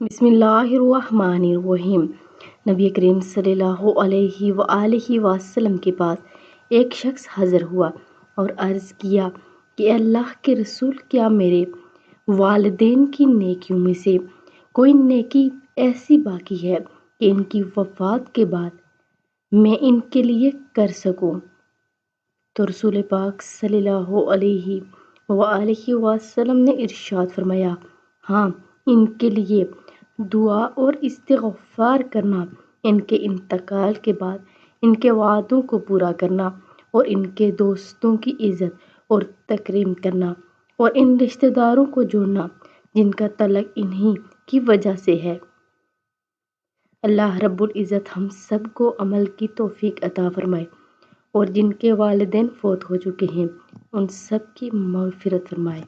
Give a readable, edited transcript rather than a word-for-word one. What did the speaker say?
बिस्मिल्लाहिर्रहमानिर्रहीम। नबी करीम सल्लल्लाहु अलैहि वसल्लम के पास एक शख्स हाजिर हुआ और अर्ज़ किया कि अल्लाह के रसूल, क्या मेरे वालिदैन की नेकियों में से कोई नेकी ऐसी बाकी है कि इनकी वफ़ात के बाद मैं इनके लिए कर सकूं? तो रसूल पाक सल्लल्लाहु अलैहि वसल्लम ने इरशाद फरमाया, हाँ, इनके लिए दुआ और इस्तिग़फ़ार करना, इनके इंतकाल के बाद इनके वादों को पूरा करना और इनके दोस्तों की इज़्ज़त और तकरीम करना और इन रिश्तेदारों को जोड़ना जिनका तल्लुक़ इन्हीं की वजह से है। अल्लाह रब्बुल इज़्ज़त हम सब को अमल की तौफ़ीक अता फ़रमाए और जिनके वालिदैन फ़ौत हो चुके हैं उन सब की मग़फ़िरत फ़रमाए।